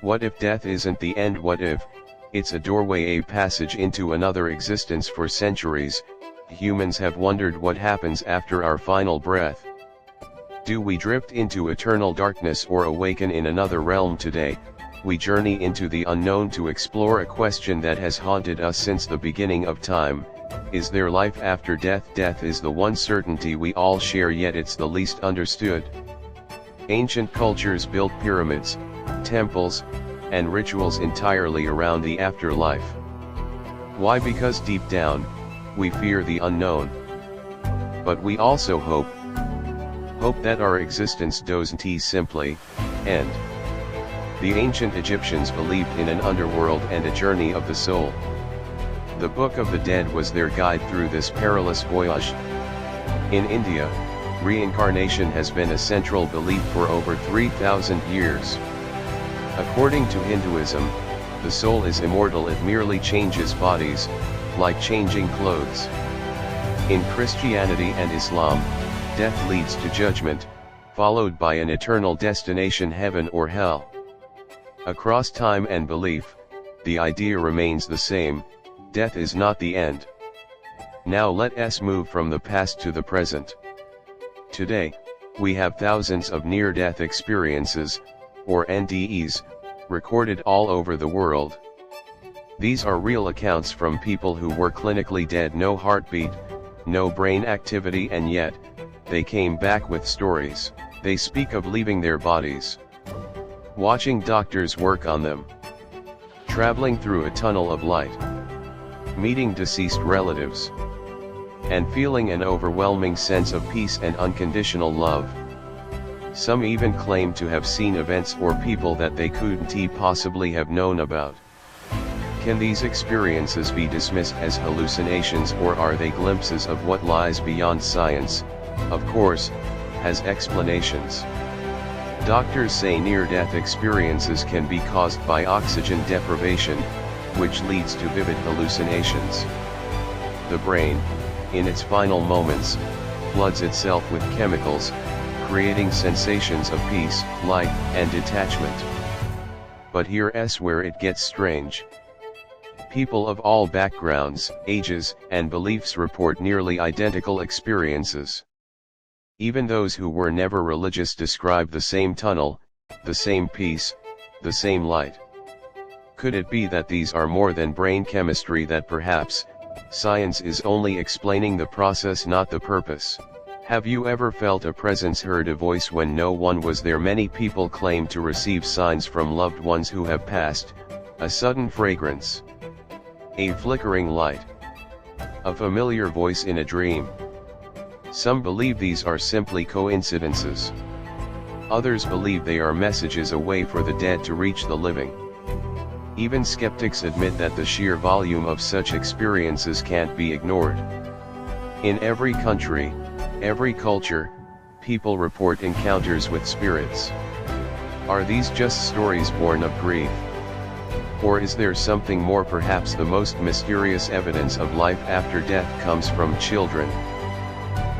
What if death isn't the end? What if it's a doorway, a passage into another existence? For centuries, humans have wondered what happens after our final breath. Do we drift into eternal darkness or awaken in another realm? Today, we journey into the unknown to explore a question that has haunted us since the beginning of time. Is there life after death? Death is the one certainty we all share, yet it's the least understood. Ancient cultures built pyramids, temples, and rituals entirely around the afterlife. Why? Because deep down, we fear the unknown. But we also hope that our existence doesn't simply end. The ancient Egyptians believed in an underworld and a journey of the soul. The Book of the Dead was their guide through this perilous voyage. In India, reincarnation has been a central belief for over 3,000 years. According to Hinduism, the soul is immortal, it merely changes bodies, like changing clothes. In Christianity and Islam, death leads to judgment, followed by an eternal destination, heaven or hell. Across time and belief, the idea remains the same: death is not the end. Now let us move from the past to the present. Today, we have thousands of near-death experiences, or NDEs, recorded all over the world. These are real accounts from people who were clinically dead, no heartbeat, no brain activity, and yet, they came back with stories. They speak of leaving their bodies, watching doctors work on them, traveling through a tunnel of light, meeting deceased relatives, and feeling an overwhelming sense of peace and unconditional love. Some even claim to have seen events or people that they couldn't possibly have known about. Can these experiences be dismissed as hallucinations, or are they glimpses of what lies beyond science? Of course, has explanations. Doctors say near-death experiences can be caused by oxygen deprivation, which leads to vivid hallucinations. The brain, in its final moments, floods itself with chemicals, creating sensations of peace, light, and detachment. But here's where it gets strange. People of all backgrounds, ages, and beliefs report nearly identical experiences. Even those who were never religious describe the same tunnel, the same peace, the same light. Could it be that these are more than brain chemistry, that perhaps science is only explaining the process, not the purpose? Have you ever felt a presence, heard a voice when no one was there? Many people claim to receive signs from loved ones who have passed: a sudden fragrance, a flickering light, a familiar voice in a dream. Some believe these are simply coincidences. Others believe they are messages away for the dead to reach the living. Even skeptics admit that the sheer volume of such experiences can't be ignored. In every country, every culture, people report encounters with spirits. Are these just stories born of grief? Or is there something more? Perhaps the most mysterious evidence of life after death comes from children.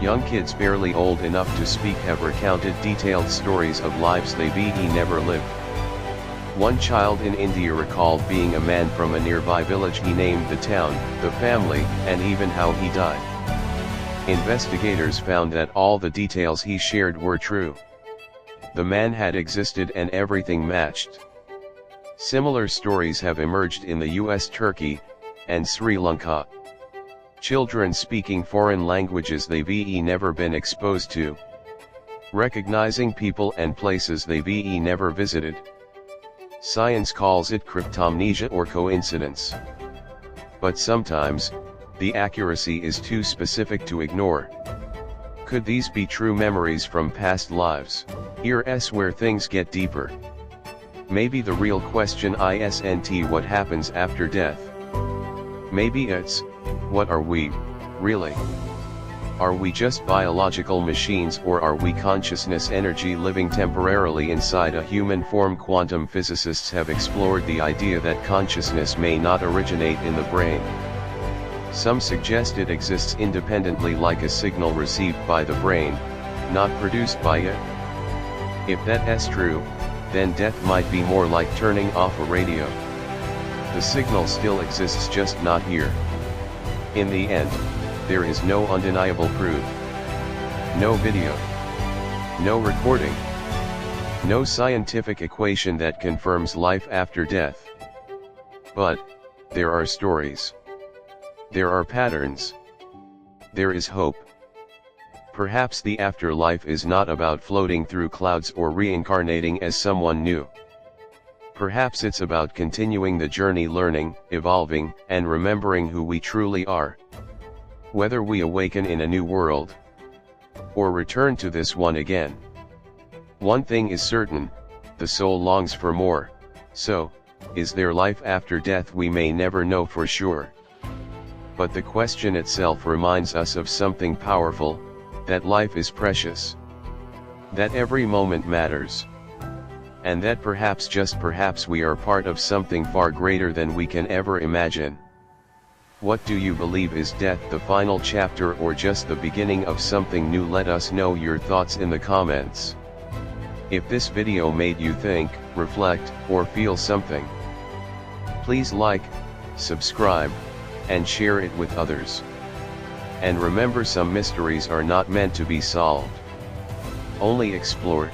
Young kids barely old enough to speak have recounted detailed stories of lives they've never lived. One child in India recalled being a man from a nearby village. He named the town, the family, and even how he died. Investigators found that all the details he shared were true. The man had existed and everything matched. Similar stories have emerged in the US, Turkey, and Sri Lanka. Children speaking foreign languages they've never been exposed to. Recognizing people and places they've never visited. Science calls it cryptomnesia or coincidence. But sometimes, the accuracy is too specific to ignore. Could these be true memories from past lives? Here's where things get deeper. Maybe the real question isn't what happens after death. Maybe it's, what are we, really? Are we just biological machines, or are we consciousness, energy living temporarily inside a human form? Quantum physicists have explored the idea that consciousness may not originate in the brain. Some suggest it exists independently, like a signal received by the brain, not produced by it. If that is true, then death might be more like turning off a radio. The signal still exists, just not here. In the end, there is no undeniable proof. No video. No recording. No scientific equation that confirms life after death. But, there are stories. There are patterns. There is hope. Perhaps the afterlife is not about floating through clouds or reincarnating as someone new. Perhaps it's about continuing the journey, learning, evolving, and remembering who we truly are. Whether we awaken in a new world, or return to this one again. One thing is certain, the soul longs for more, so, is there life after death? We may never know for sure. But the question itself reminds us of something powerful, that life is precious. That every moment matters. And that perhaps, just perhaps, we are part of something far greater than we can ever imagine. What do you believe? Is death the final chapter or just the beginning of something new? Let us know your thoughts in the comments. If this video made you think, reflect, or feel something, please like, subscribe, and share it with others. And remember, some mysteries are not meant to be solved, only explored.